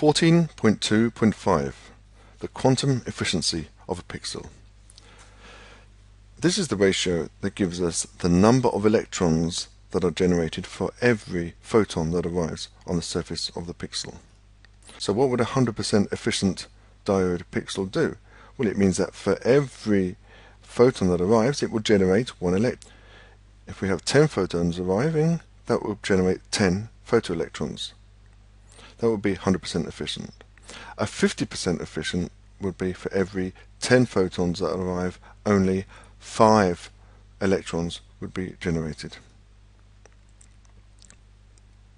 14.2.5 The quantum efficiency of a pixel. This is the ratio that gives us the number of electrons that are generated for every photon that arrives on the surface of the pixel. So what would a 100% efficient diode pixel do? Well, it means that for every photon that arrives, it will generate one electron. If we have 10 photons arriving, that will generate 10 photoelectrons. That would be 100% efficient. A 50% efficient would be for every 10 photons that arrive, only 5 electrons would be generated.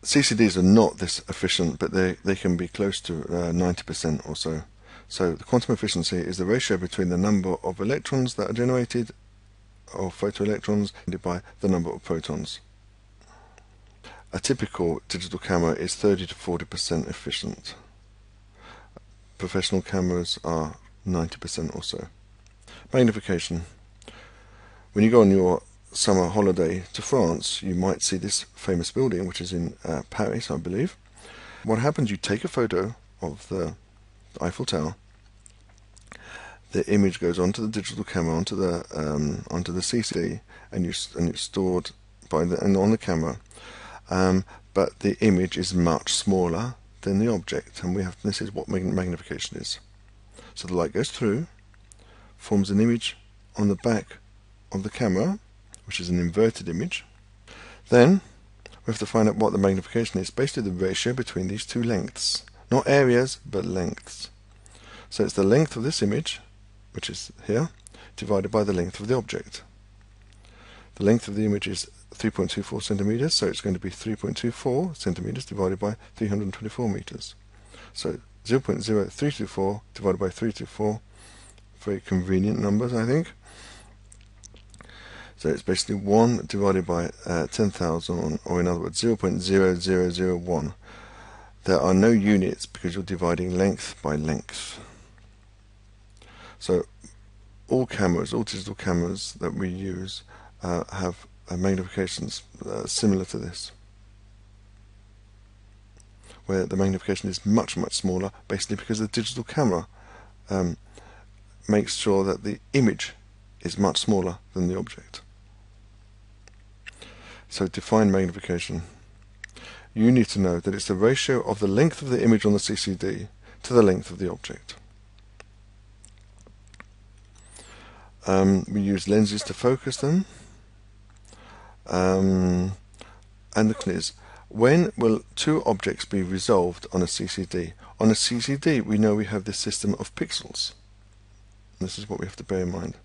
CCDs are not this efficient, but they can be close to 90% or so. So the quantum efficiency is the ratio between the number of electrons that are generated, or photoelectrons, divided by the number of photons. A typical digital camera is 30 to 40% efficient. Professional cameras are 90% or so. Magnification. When you go on your summer holiday to France, you might see this famous building, which is in Paris, I believe. What happens, you take a photo of the Eiffel Tower, the image goes onto the digital camera, onto the CCD, and it's stored on the camera. But the image is much smaller than the object, and this is what magnification is. So the light goes through, forms an image on the back of the camera, which is an inverted image. Then we have to find out what the magnification is, basically the ratio between these two lengths, not areas but lengths. So it's the length of this image, which is here, divided by the length of the object. The length of the image is 3.24 centimeters, so it's going to be 3.24 centimeters divided by 324 meters. So 0.0324 divided by 324, very convenient numbers, I think. So it's basically 1 divided by 10,000, or in other words 0.0001. There are no units because you're dividing length by length. So all digital cameras that we use have magnifications similar to this, where the magnification is much, much smaller, basically because the digital camera makes sure that the image is much smaller than the object. So define magnification. You need to know that it's the ratio of the length of the image on the CCD to the length of the object. We use lenses to focus them. And the question is, when will two objects be resolved on a CCD? On a CCD, we know we have this system of pixels. This is what we have to bear in mind.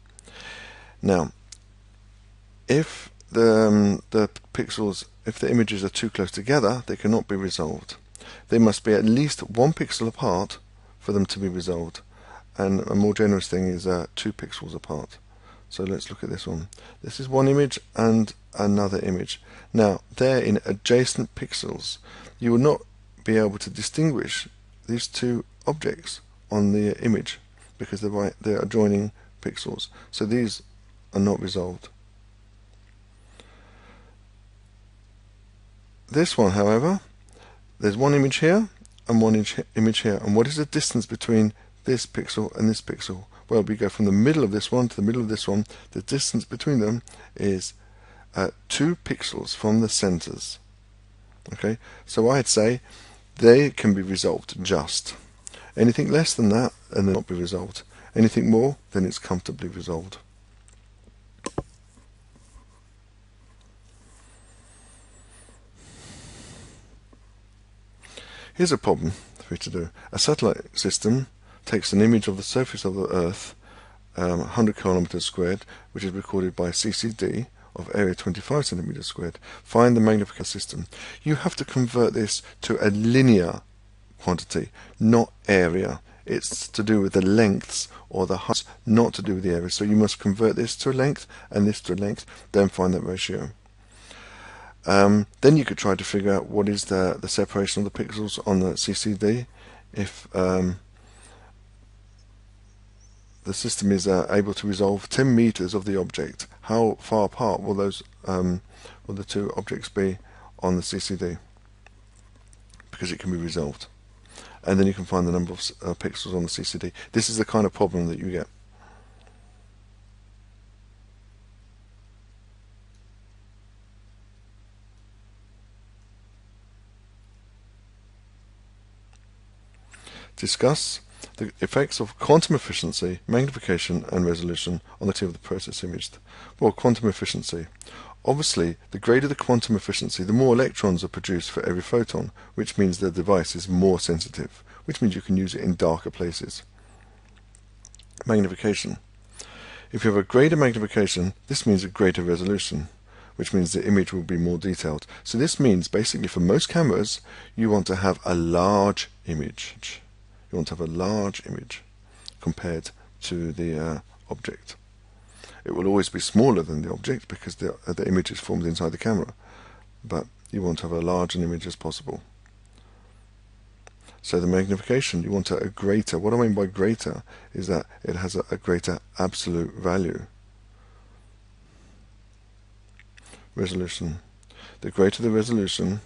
Now, if the pixels, if the images are too close together, they cannot be resolved. They must be at least 1 pixel apart for them to be resolved. And a more generous thing is 2 pixels apart. So let's look at this one. This is one image and another image. Now, they're in adjacent pixels. You will not be able to distinguish these two objects on the image because they're adjoining pixels. So these are not resolved. This one, however, there's one image here and one image here. And what is the distance between this pixel and this pixel? Well, we go from the middle of this one to the middle of this one. The distance between them is 2 pixels from the centers. Okay, so I'd say they can be resolved just. Anything less than that, and they'll not be resolved. Anything more, then it's comfortably resolved. Here's a problem for you to do. A satellite system takes an image of the surface of the Earth, 100 kilometers squared, which is recorded by CCD of area 25 centimeters squared. Find the magnification system. You have to convert this to a linear quantity, not area. It's to do with the lengths or the heights, not to do with the area. So you must convert this to a length and this to a length, then find that ratio. Then you could try to figure out what is the separation of the pixels on the CCD. If the system is able to resolve 10 meters of the object, how far apart will the two objects be on the CCD? Because it can be resolved. and then you can find the number of pixels on the CCD. This is the kind of problem that you get. Discuss the effects of quantum efficiency, magnification and resolution on the activity of the process imaged. Well, quantum efficiency. Obviously, the greater the quantum efficiency, the more electrons are produced for every photon, which means the device is more sensitive, which means you can use it in darker places. Magnification. If you have a greater magnification, this means a greater resolution, which means the image will be more detailed. So this means basically for most cameras, you want to have a large image. You want to have a large image compared to the object. It will always be smaller than the object because the image is formed inside the camera, but you want to have a large an image as possible. So the magnification, you want a greater. What I mean by greater is that it has a greater absolute value. Resolution. The greater the resolution,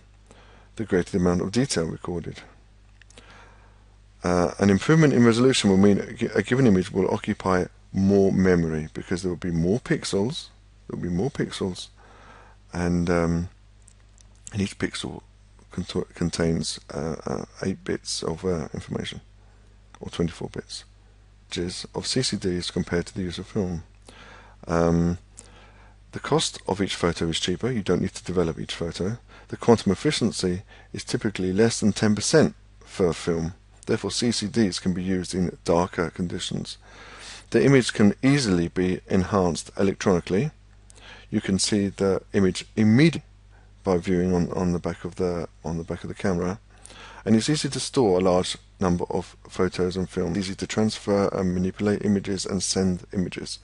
the greater the amount of detail recorded. An improvement in resolution will mean a given image will occupy more memory because there will be more pixels. There will be more pixels, and each pixel contains 8 bits of information, or 24 bits, which is of CCDs compared to the use of film. The cost of each photo is cheaper. You don't need to develop each photo. The quantum efficiency is typically less than 10% for film. Therefore, CCDs can be used in darker conditions. The image can easily be enhanced electronically. You can see the image immediately by viewing on the back of the camera, and it's easy to store a large number of photos and film. Easy to transfer and manipulate images and send images.